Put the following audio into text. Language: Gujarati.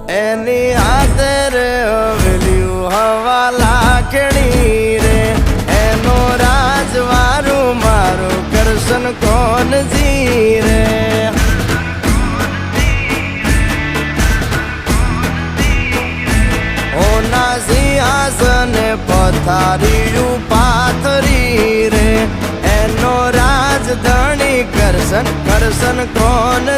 એની હાથે રે હવેલ્યું હવા લાખણી રે એનો રાજવારું મારું કરશન કોણ જી રે ઓના સિંહાસન પથારીયું પાથરી રે એનો રાજધણી કરશન કરશન કોણ